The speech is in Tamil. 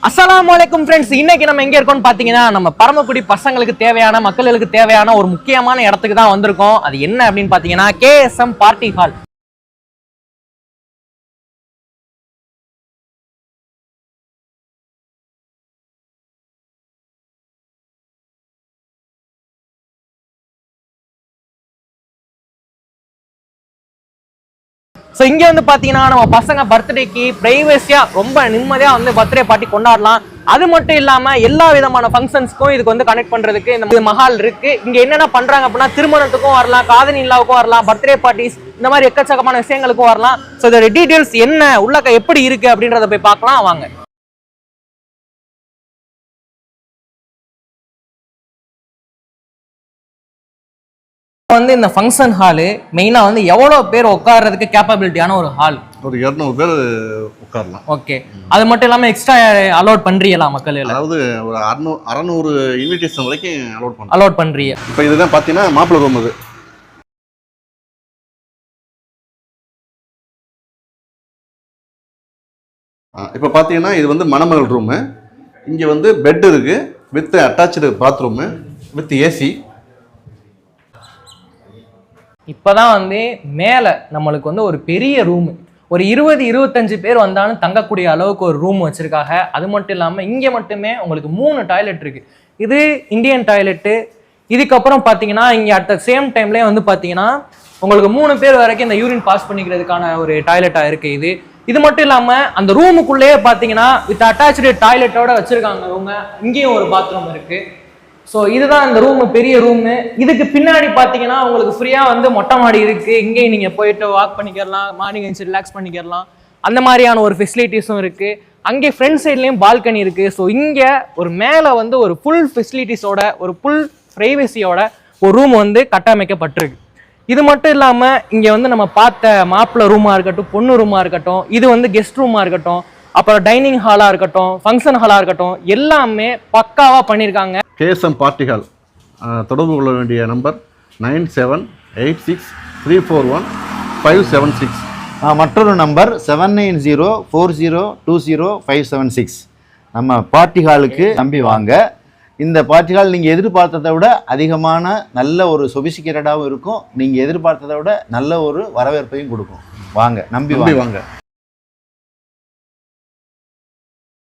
அஸ்ஸலாமுஅலைக்கும் ஃப்ரெண்ட்ஸ், இன்னைக்கு நம்ம எங்க இருக்கோம்னு பாத்தீங்கன்னா நம்ம பரமக்குடி பசங்களுக்கு தேவையான மக்களுக்கு தேவையான ஒரு முக்கியமான இடத்துக்கு தான் வந்திருக்கோம். அது என்ன அப்படின்னு பாத்தீங்கன்னா கேஎஸ்எம் பார்ட்டி ஹால். ஸோ இங்கே வந்து பார்த்தீங்கன்னா நம்ம பசங்க பர்த்டேக்கு ப்ரைவசியாக ரொம்ப நிம்மதியாக வந்து பர்த்டே பார்ட்டி கொண்டாடலாம். அது மட்டும் இல்லாமல் எல்லா விதமான ஃபங்க்ஷன்ஸ்க்கும் இதுக்கு வந்து கனெக்ட் பண்ணுறதுக்கு இந்த மஹால் இருக்குது. இங்கே என்னென்ன பண்ணுறாங்க அப்படின்னா திருமணத்துக்கும் வரலாம், காதணி விழாவுக்கும் வரலாம், பர்த்டே பார்ட்டிஸ் இந்த மாதிரி எக்கச்சக்கமான விஷயங்களுக்கும் வரலாம். ஸோ இதோட டீட்டெயில்ஸ் என்ன, உள்ளக்க எப்படி இருக்குது அப்படின்றத போய் பார்க்கலாம் வாங்க. வந்து இந்த ஃபங்க்ஷன் ஹாலு மெயினாக வந்து எவ்வளோ பேர் உட்கார்றதுக்கு கேப்பபிலிட்டியான ஒரு ஹால்? ஒரு 200 பேர் உட்காரலாம். ஓகே, அது மட்டும் இல்லாமல் எக்ஸ்ட்ரா அலோட் பண்ணுறீங்களா மக்கள்? அதாவது ஒரு 600 இன்விடேஷன் வரைக்கும் அலோட் பண்ணுறீங்க. இப்போ இதுதான் பார்த்தீங்கன்னா மாப்பிள்ளை ரூம். இது இப்போ பார்த்தீங்கன்னா இது வந்து மணமகள் ரூமு. இங்கே வந்து பெட் இருக்குது with attach bathroom with AC. இப்போதான் வந்து மேலே நம்மளுக்கு வந்து ஒரு பெரிய ரூமு, ஒரு 20-25 பேர் வந்தாலும் தங்கக்கூடிய அளவுக்கு ஒரு ரூம் வச்சுருக்காங்க. அது மட்டும் இல்லாமல் இங்கே மட்டுமே உங்களுக்கு 3 டாய்லெட் இருக்குது. இது இந்தியன் டாய்லெட்டு. இதுக்கப்புறம் பார்த்தீங்கன்னா இங்கே அட் த சேம் டைம்லேயே வந்து பார்த்தீங்கன்னா உங்களுக்கு 3 பேர் வரைக்கும் இந்த யூரின் பாஸ் பண்ணிக்கிறதுக்கான ஒரு டாய்லெட்டாக இருக்குது. இது மட்டும் இல்லாமல் அந்த ரூமுக்குள்ளேயே பார்த்தீங்கன்னா வித் அட்டாச்சு டாய்லெட்டோட வச்சுருக்காங்க அவங்க. இங்கேயும் ஒரு பாத்ரூம் இருக்குது. ஸோ இதுதான் இந்த ரூமு, பெரிய ரூமு. இதுக்கு பின்னாடி பார்த்தீங்கன்னா உங்களுக்கு ஃப்ரீயாக வந்து மொட்டை மாடி இருக்குது. இங்கேயும் நீங்கள் போயிட்டு வாக் பண்ணிக்கிறலாம், மார்னிங் எழுந்து ரிலாக்ஸ் பண்ணிக்கிறலாம். அந்த மாதிரியான ஒரு ஃபெசிலிட்டிஸும் இருக்குது. அங்கே ஃப்ரண்ட் சைட்லேயும் பால்கனி இருக்குது. ஸோ இங்கே ஒரு மேலே வந்து ஒரு ஃபுல் ஃபெசிலிட்டிஸோட, ஒரு ஃபுல் ப்ரைவசியோட ஒரு ரூம் வந்து கட்டமைக்கப்பட்டிருக்கு. இது மட்டும் இல்லாமல் இங்கே வந்து நம்ம பார்த்த மாப்பிள்ளை ரூமாக இருக்கட்டும், பொண்ணு ரூமாக இருக்கட்டும், இது வந்து கெஸ்ட் ரூமாக இருக்கட்டும், அப்புறம் டைனிங் ஹாலாக இருக்கட்டும், ஃபங்க்ஷன் ஹாலாக இருக்கட்டும், எல்லாமே பக்காவாக பண்ணியிருக்காங்க. KSM party hall. தொடர்பு கொள்ள வேண்டிய நம்பர் 9786341576. மற்றொரு நம்பர் 7904020576. நம்ம பார்ட்டி ஹாலுக்கு நம்பி வாங்க. இந்த பார்ட்டி ஹால் நீங்கள் எதிர்பார்த்ததை விட அதிகமான நல்ல ஒரு சொபிசிகேட்டடாகவும் இருக்கும். நீங்கள் எதிர்பார்த்ததை விட நல்ல ஒரு வரவேற்பையும் கொடுக்கும். வாங்க, நம்பி வாங்க.